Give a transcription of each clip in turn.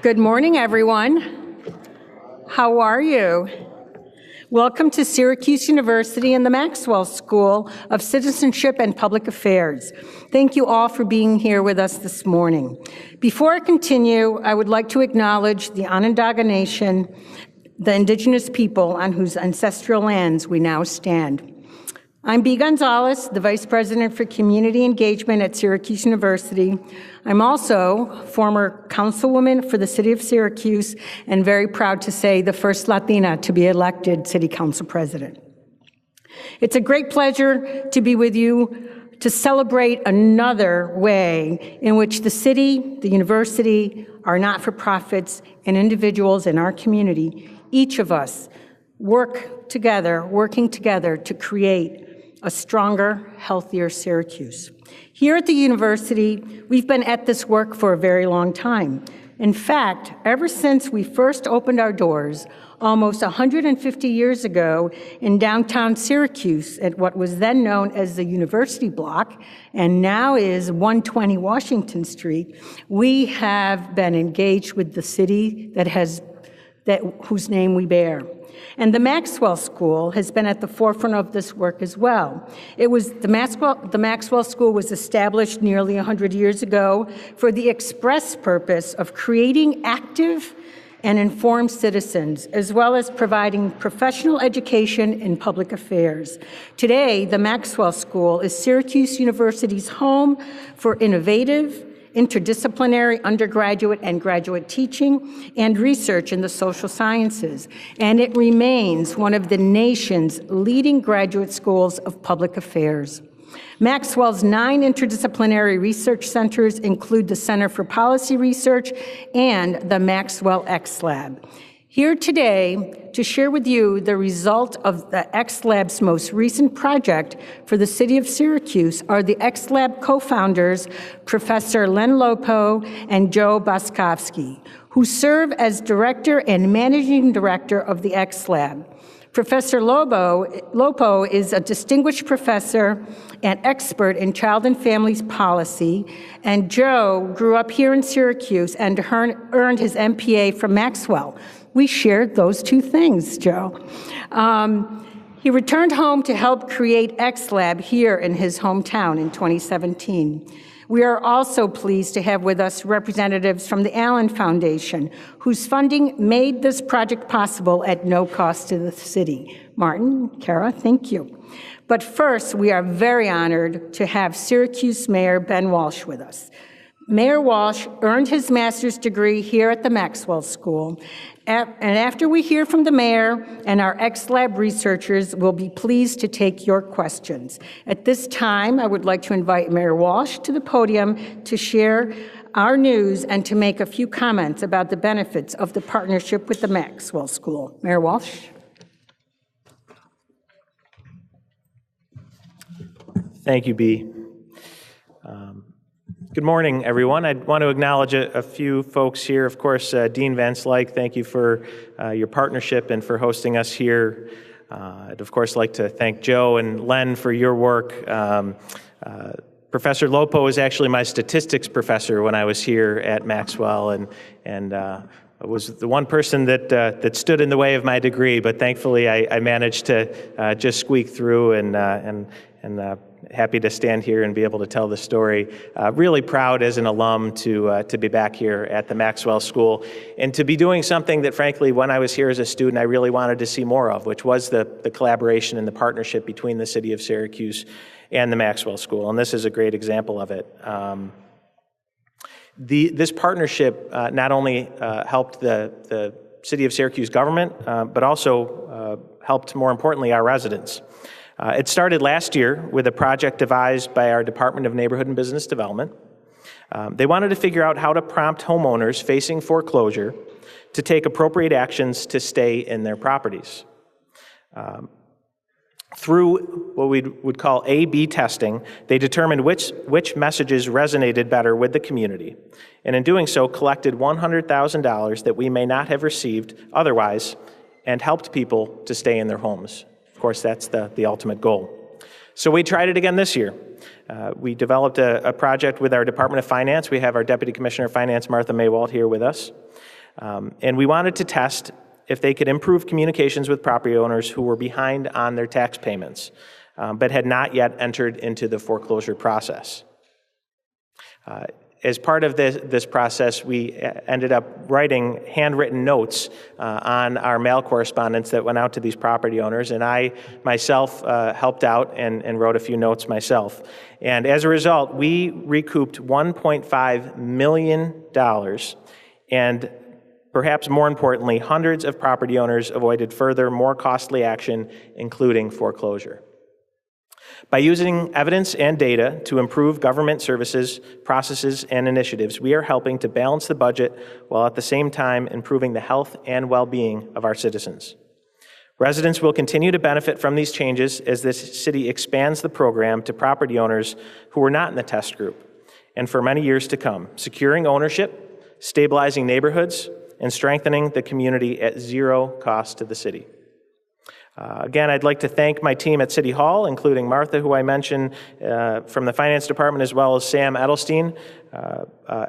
Good morning, everyone. How are you? Welcome to Syracuse University and the Maxwell School of Citizenship and Public Affairs. Thank you all for being here with us this morning. Before I continue, I would like to acknowledge the Onondaga Nation, the indigenous people on whose ancestral lands we now stand. I'm Bea Gonzalez, the Vice President for Community Engagement at Syracuse University. I'm also former councilwoman for the City of Syracuse and very proud to say the first Latina to be elected City Council President. It's a great pleasure to be with you to celebrate another way in which the city, the university, our not-for-profits, and individuals in our community, each of us, working together to create a stronger, healthier Syracuse. Here at the university, we've been at this work for a very long time. In fact, ever since we first opened our doors almost 150 years ago in downtown Syracuse at what was then known as the University Block and now is 120 Washington Street, we have been engaged with the city whose name we bear. And the Maxwell School has been at the forefront of this work as well. The Maxwell School was established nearly 100 years ago for the express purpose of creating active and informed citizens, as well as providing professional education in public affairs. Today, the Maxwell School is Syracuse University's home for innovative, interdisciplinary undergraduate and graduate teaching and research in the social sciences, and it remains one of the nation's leading graduate schools of public affairs. Maxwell's 9 interdisciplinary research centers include the Center for Policy Research and the Maxwell X Lab. Here today to share with you the result of the X Lab's most recent project for the City of Syracuse are the X Lab co-founders, Professor Len Lopo and Joe Boskovsky, who serve as director and managing director of the X Lab. Professor Lopo is a distinguished professor and expert in child and families policy, and Joe grew up here in Syracuse and earned his MPA from Maxwell. We shared those two things, Joe. He returned home to help create X Lab here in his hometown in 2017. We are also pleased to have with us representatives from the Allyn Foundation, whose funding made this project possible at no cost to the city. Martin, Kara, thank you. But first, we are very honored to have Syracuse Mayor Ben Walsh with us. Mayor Walsh earned his master's degree here at the Maxwell School. And after we hear from the mayor and our X Lab researchers, we'll be pleased to take your questions. At this time, I would like to invite Mayor Walsh to the podium to share our news and to make a few comments about the benefits of the partnership with the Maxwell School. Mayor Walsh. Thank you, Bea. Good morning, everyone. I want to acknowledge a few folks here. Of course, Dean Van Slyke, thank you for your partnership and for hosting us here. I'd, of course, like to thank Joe and Len for your work. Professor Lopo was actually my statistics professor when I was here at Maxwell, and was the one person that stood in the way of my degree, but thankfully I managed to just squeak through and happy to stand here and be able to tell the story. Really proud as an alum to be back here at the Maxwell School and to be doing something that, frankly, when I was here as a student, I really wanted to see more of, which was the collaboration and the partnership between the City of Syracuse and the Maxwell School, and this is a great example of it. This partnership not only helped the City of Syracuse government, but also helped, more importantly, our residents. It started last year with a project devised by our Department of Neighborhood and Business Development. They wanted to figure out how to prompt homeowners facing foreclosure to take appropriate actions to stay in their properties. Through what we would call A/B testing, they determined which messages resonated better with the community, and in doing so, collected $100,000 that we may not have received otherwise and helped people to stay in their homes. Of course, that's the ultimate goal. So we tried it again this year. We developed a project with our Department of Finance. We have our Deputy Commissioner of Finance, Martha Maywald, here with us. And we wanted to test if they could improve communications with property owners who were behind on their tax payments, but had not yet entered into the foreclosure process. As part of this process, we ended up writing handwritten notes on our mail correspondence that went out to these property owners, and I myself helped out and wrote a few notes myself. And as a result, we recouped $1.5 million, and perhaps more importantly, hundreds of property owners avoided further, more costly action, including foreclosure. By using evidence and data to improve government services, processes, and initiatives, we are helping to balance the budget while at the same time improving the health and well-being of our citizens. Residents will continue to benefit from these changes as this city expands the program to property owners who were not in the test group, and for many years to come, securing ownership, stabilizing neighborhoods, and strengthening the community at zero cost to the city. Again, I'd like to thank my team at City Hall, including Martha, who I mentioned from the Finance Department, as well as Sam Edelstein,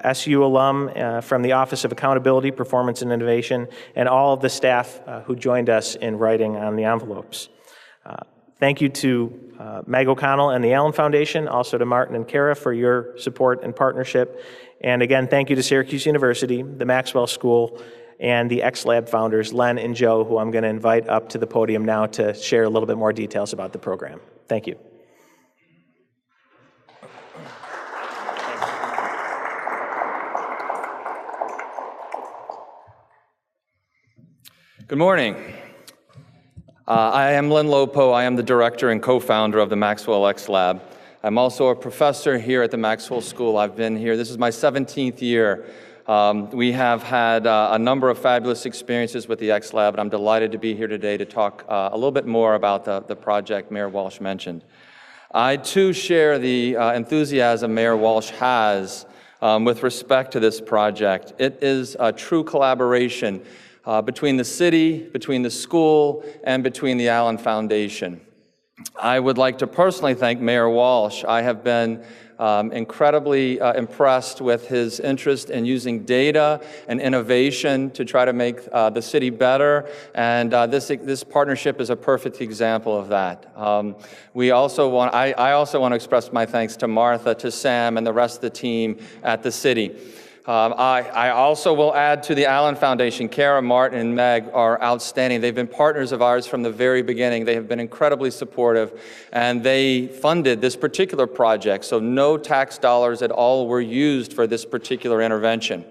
SU alum from the Office of Accountability, Performance, and Innovation, and all of the staff who joined us in writing on the envelopes. Thank you to Meg O'Connell and the Allyn Foundation, also to Martin and Kara for your support and partnership. And again, thank you to Syracuse University, the Maxwell School, and the X-Lab founders, Len and Joe, who I'm going to invite up to the podium now to share a little bit more details about the program. Thank you. Good morning. I am Len Lopo. I am the director and co-founder of the Maxwell X-Lab. I'm also a professor here at the Maxwell School. I've been here. This is my 17th year. We have had a number of fabulous experiences with the X-Lab, and I'm delighted to be here today to talk a little bit more about the project Mayor Walsh mentioned. I, too, share the enthusiasm Mayor Walsh has with respect to this project. It is a true collaboration between the city, between the school, and between the Allyn Foundation. I would like to personally thank Mayor Walsh. I have been incredibly impressed with his interest in using data and innovation to try to make the city better, and this partnership is a perfect example of that. I also want to express my thanks to Martha, to Sam, and the rest of the team at the city. I also will add to the Allyn Foundation. Kara, Martin, and Meg are outstanding. They've been partners of ours from the very beginning. They have been incredibly supportive, and they funded this particular project, so no tax dollars at all were used for this particular intervention.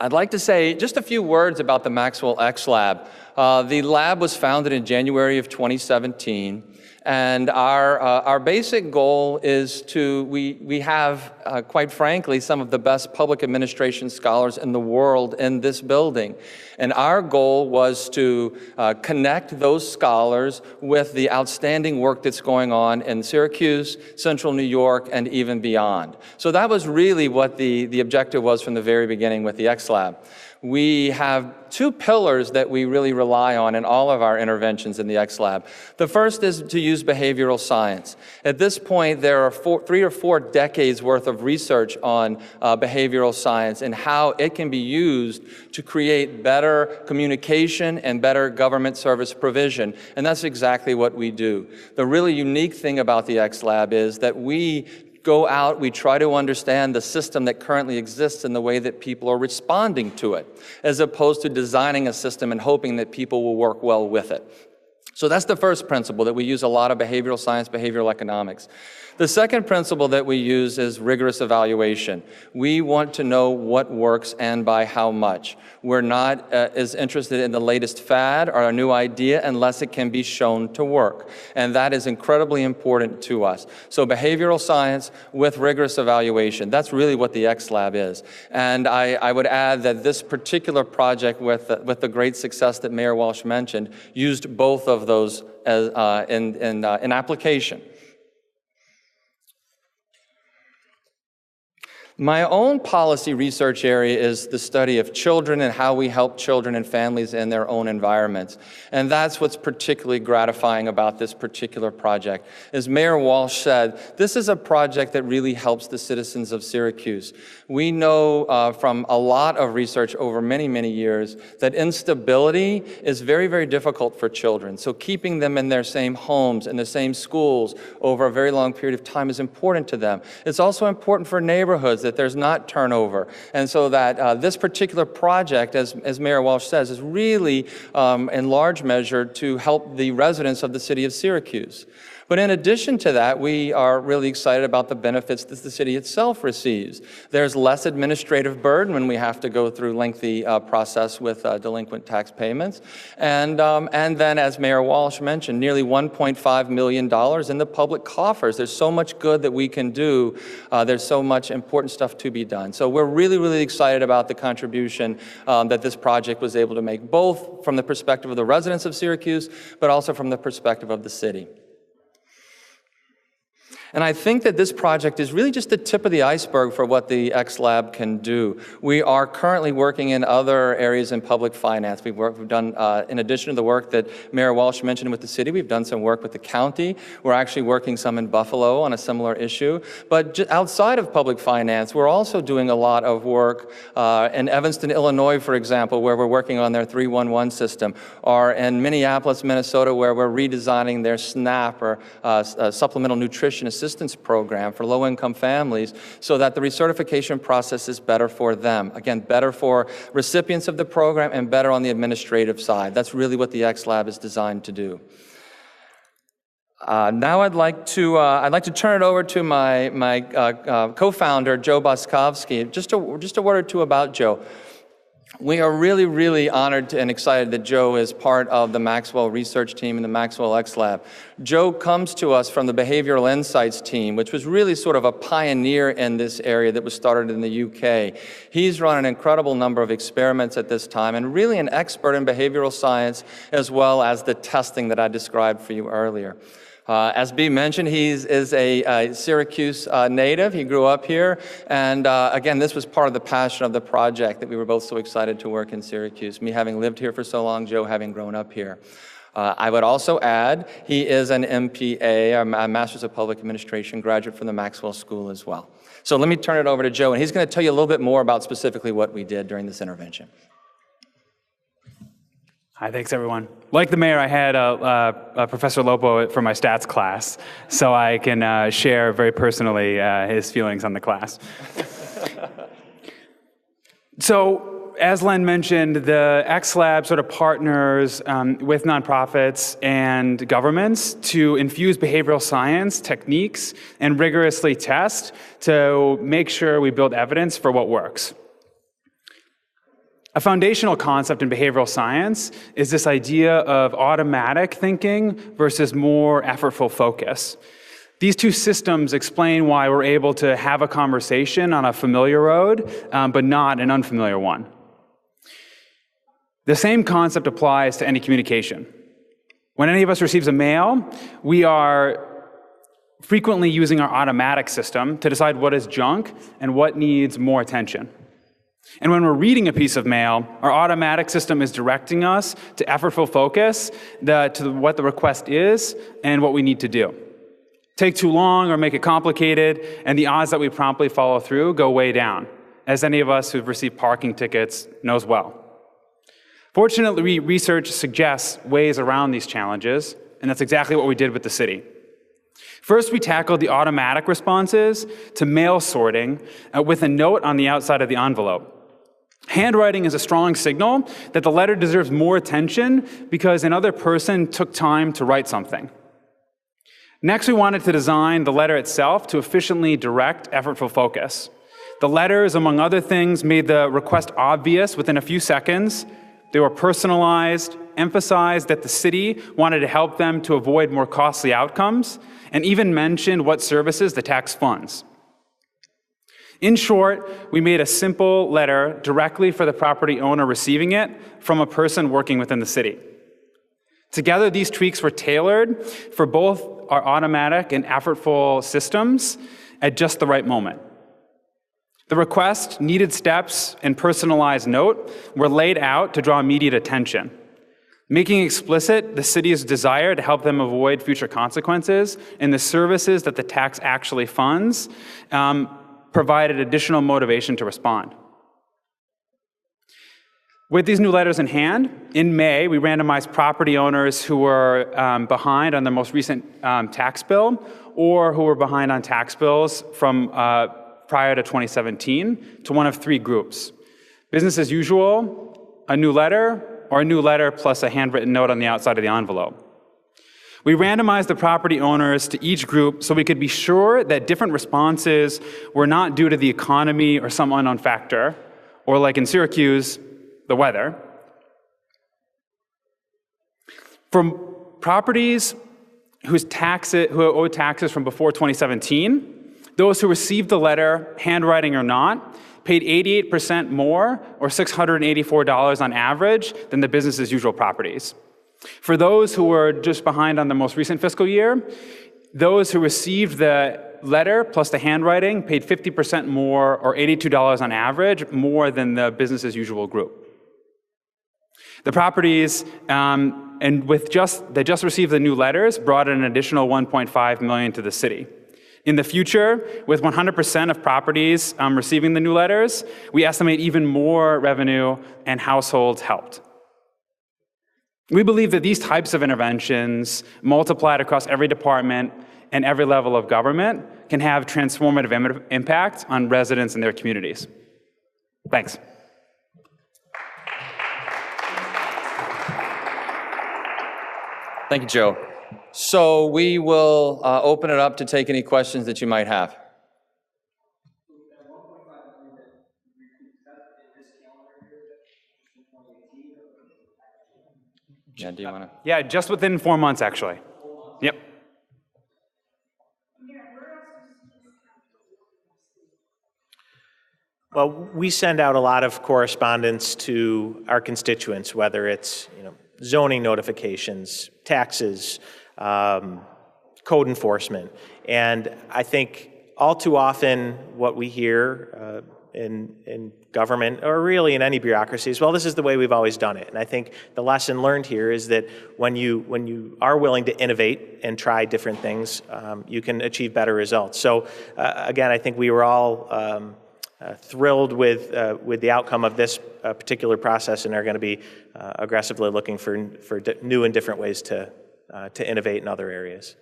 I'd like to say just a few words about the Maxwell X-Lab. The lab was founded in January of 2017. And our basic goal is we have, quite frankly, some of the best public administration scholars in the world in this building. And our goal was to connect those scholars with the outstanding work that's going on in Syracuse, Central New York, and even beyond. So that was really what the objective was from the very beginning with the X-Lab. We have two pillars that we really rely on in all of our interventions in the X-Lab. The first is to use behavioral science. At this point, there are 3 or 4 decades worth of research on behavioral science and how it can be used to create better communication and better government service provision. And that's exactly what we do. The really unique thing about the X-Lab is that we go out, we try to understand the system that currently exists and the way that people are responding to it, as opposed to designing a system and hoping that people will work well with it. So that's the first principle, that we use a lot of behavioral science, behavioral economics. The second principle that we use is rigorous evaluation. We want to know what works and by how much. We're not as interested in the latest fad or a new idea unless it can be shown to work. And that is incredibly important to us. So behavioral science with rigorous evaluation, that's really what the X-Lab is. And I would add that this particular project with the great success that Mayor Walsh mentioned used both of those as, in application. My own policy research area is the study of children and how we help children and families in their own environments. And that's what's particularly gratifying about this particular project. As Mayor Walsh said, this is a project that really helps the citizens of Syracuse. We know from a lot of research over many, many years that instability is very, very difficult for children. So keeping them in their same homes, in the same schools over a very long period of time is important to them. It's also important for neighborhoods that there's not turnover. And so that this particular project, as Mayor Walsh says, is really in large measure to help the residents of the city of Syracuse. But in addition to that, we are really excited about the benefits that the city itself receives. There's less administrative burden when we have to go through lengthy process with delinquent tax payments. And then, as Mayor Walsh mentioned, nearly $1.5 million in the public coffers. There's so much good that we can do. There's so much important stuff to be done. So we're really, really excited about the contribution that this project was able to make, both from the perspective of the residents of Syracuse, but also from the perspective of the city. And I think that this project is really just the tip of the iceberg for what the X Lab can do. We are currently working in other areas in public finance. We've done, in addition to the work that Mayor Walsh mentioned with the city, we've done some work with the county. We're actually working some in Buffalo on a similar issue. But outside of public finance, we're also doing a lot of work in Evanston, Illinois, for example, where we're working on their 311 system, or in Minneapolis, Minnesota, where we're redesigning their SNAP, or Supplemental Nutrition Assistance Program for low-income families, so that the recertification process is better for them. Again, better for recipients of the program and better on the administrative side. That's really what the X Lab is designed to do. Now I'd like to turn it over to my co-founder, Joe Boskovsky. Just a word or two about Joe. We are really, really honored and excited that Joe is part of the Maxwell research team and the Maxwell X Lab. Joe comes to us from the Behavioral Insights team, which was really sort of a pioneer in this area that was started in the UK. He's run an incredible number of experiments at this time and really an expert in behavioral science as well as the testing that I described for you earlier. As Bea mentioned, he is a Syracuse native. He grew up here. And again, this was part of the passion of the project, that we were both so excited to work in Syracuse. Me having lived here for so long, Joe having grown up here. I would also add, he is an MPA, a Master's of Public Administration graduate from the Maxwell School as well. So let me turn it over to Joe, and he's going to tell you a little bit more about specifically what we did during this intervention. Hi, thanks everyone. Like the mayor, I had Professor Lopo for my stats class, so I can share very personally his feelings on the class. So, as Len mentioned, the X Lab sort of partners with nonprofits and governments to infuse behavioral science techniques and rigorously test to make sure we build evidence for what works. A foundational concept in behavioral science is this idea of automatic thinking versus more effortful focus. These two systems explain why we're able to have a conversation on a familiar road, but not an unfamiliar one. The same concept applies to any communication. When any of us receives a mail, we are frequently using our automatic system to decide what is junk and what needs more attention. And when we're reading a piece of mail, our automatic system is directing us to effortful focus to what the request is and what we need to do. Take too long or make it complicated, and the odds that we promptly follow through go way down, as any of us who've received parking tickets knows well. Fortunately, research suggests ways around these challenges, and that's exactly what we did with the city. First, we tackled the automatic responses to mail sorting with a note on the outside of the envelope. Handwriting is a strong signal that the letter deserves more attention because another person took time to write something. Next, we wanted to design the letter itself to efficiently direct effortful focus. The letters, among other things, made the request obvious within a few seconds. They were personalized, emphasized that the city wanted to help them to avoid more costly outcomes, and even mentioned what services the tax funds. In short, we made a simple letter directly for the property owner receiving it from a person working within the city. Together, these tweaks were tailored for both our automatic and effortful systems at just the right moment. The request, needed steps, and personalized note were laid out to draw immediate attention, making explicit the city's desire to help them avoid future consequences, and the services that the tax actually funds provided additional motivation to respond. With these new letters in hand, in May, we randomized property owners who were behind on their most recent tax bill or who were behind on tax bills from prior to 2017 to one of three groups: business as usual, a new letter, or a new letter plus a handwritten note on the outside of the envelope. We randomized the property owners to each group so we could be sure that different responses were not due to the economy or some unknown factor, or like in Syracuse, the weather. From properties who owed taxes from before 2017, those who received the letter, handwriting or not, paid 88% more, or $684 on average, than the business as usual properties. For those who were just behind on the most recent fiscal year, those who received the letter plus the handwriting paid 50% more, or $82 on average, more than the business as usual group. The properties, they just received the new letters, brought in an additional $1.5 million to the city. In the future, with 100% of properties receiving the new letters, we estimate even more revenue and households helped. We believe that these types of interventions, multiplied across every department and every level of government, can have transformative impact on residents and their communities. Thanks. Thank you, Joe. So we will open it up to take any questions that you might have. Yeah, do you want to? Yeah, just within 4 months, actually. Yep. Well, we send out a lot of correspondence to our constituents, whether it's zoning notifications, taxes, code enforcement. And I think all too often what we hear in government, or really in any bureaucracy, is, well, this is the way we've always done it. And I think the lesson learned here is that when you are willing to innovate and try different things, you can achieve better results. So again, I think we were all thrilled with the outcome of this particular process, and are going to be aggressively looking for new and different ways to innovate in other areas.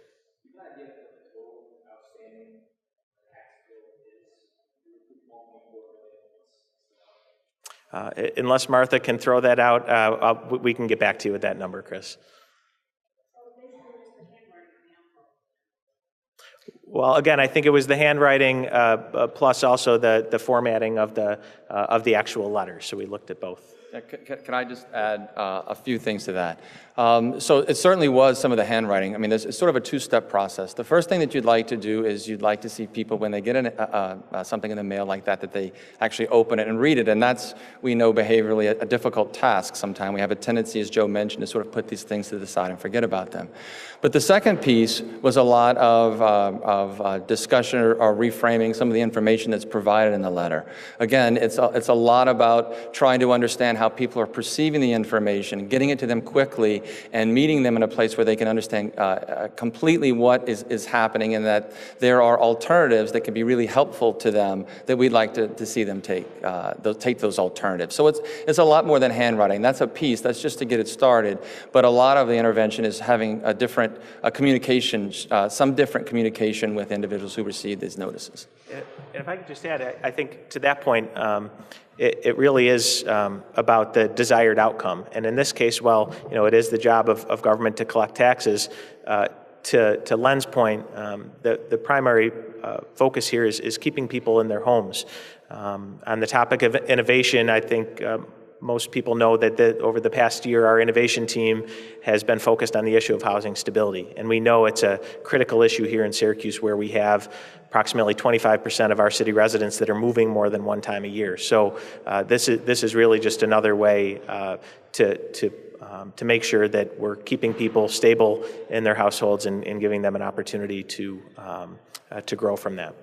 Unless Martha can throw that out, we can get back to you with that number, Chris. Well, again, I think it was the handwriting plus also the formatting of the actual letter. So we looked at both. Can I just add a few things to that? So it certainly was some of the handwriting. I mean, it's sort of a two-step process. The first thing that you'd like to do is you'd like to see people, when they get something in the mail like that they actually open it and read it. And that's, we know behaviorally, a difficult task sometimes. We have a tendency, as Joe mentioned, to sort of put these things to the side and forget about them. But the second piece was a lot of discussion or reframing some of the information that's provided in the letter. Again, it's a lot about trying to understand how people are perceiving the information, getting it to them quickly, and meeting them in a place where they can understand completely what is happening, and that there are alternatives that can be really helpful to them, that we'd like to see them take those alternatives. So it's a lot more than handwriting. That's a piece. That's just to get it started. But a lot of the intervention is having a different communication, some different communication with individuals who receive these notices. And if I could just add, I think to that point, it really is about the desired outcome. And in this case, well, it is the job of government to collect taxes. To Len's point, the primary focus here is keeping people in their homes. On the topic of innovation, I think most people know that over the past year, our innovation team has been focused on the issue of housing stability. And we know it's a critical issue here in Syracuse, where we have approximately 25% of our city residents that are moving more than one time a year. So this is really just another way to make sure that we're keeping people stable in their households and giving them an opportunity to grow from that.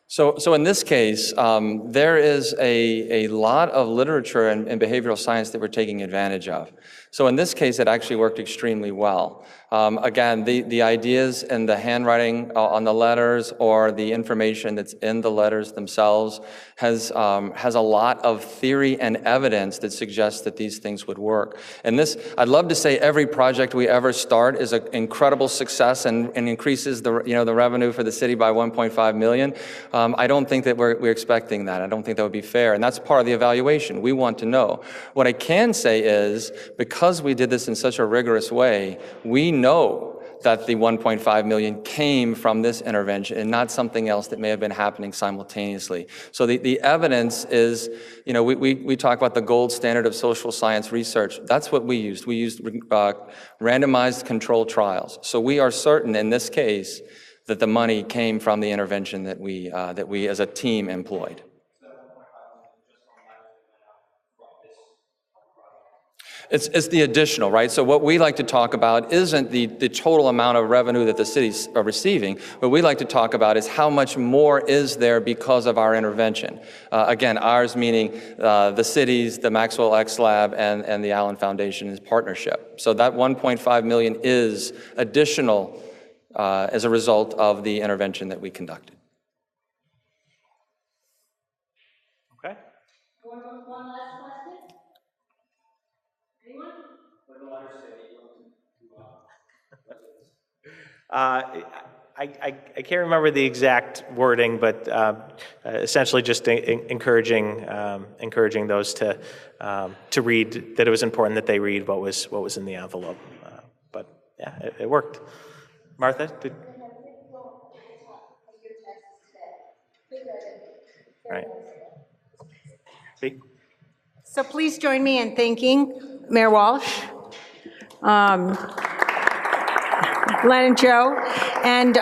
So in this case, there is a lot of literature and behavioral science that we're taking advantage of. So in this case, it actually worked extremely well. Again, the ideas and the handwriting on the letters or the information that's in the letters themselves has a lot of theory and evidence that suggests that these things would work. And this, I'd love to say every project we ever start is an incredible success and increases the revenue for the city by 1.5 million. I don't think that we're expecting that. I don't think that would be fair. And that's part of the evaluation. We want to know. What I can say is, because we did this in such a rigorous way, we know that the 1.5 million came from this intervention and not something else that may have been happening simultaneously. So the evidence is, we talk about the gold standard of social science research. That's what we used. We used randomized controlled trials. So we are certain in this case that the money came from the intervention that we as a team employed. It's the additional, right? So what we like to talk about isn't the total amount of revenue that the cities are receiving. What we like to talk about is how much more is there because of our intervention. Again, ours meaning the cities, the Maxwell X Lab, and the Allyn Foundation is partnership. So that 1.5 million is additional as a result of the intervention that we conducted. Okay. One last question? Anyone? What do the letters say? I can't remember the exact wording, but essentially just encouraging those to read, that it was important that they read what was in the envelope. But yeah, it worked. Martha, did? Right. So please join me in thanking Mayor Walsh, Len and Joe, and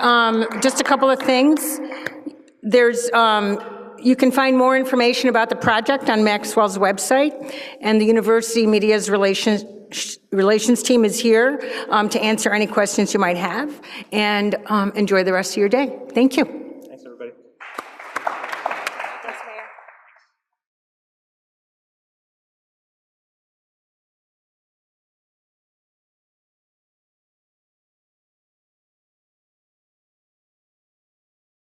just a couple of things. There's, you can find more information about the project on Maxwell's website, and the University Media's relations team is here to answer any questions you might have, and enjoy the rest of your day. Thank you.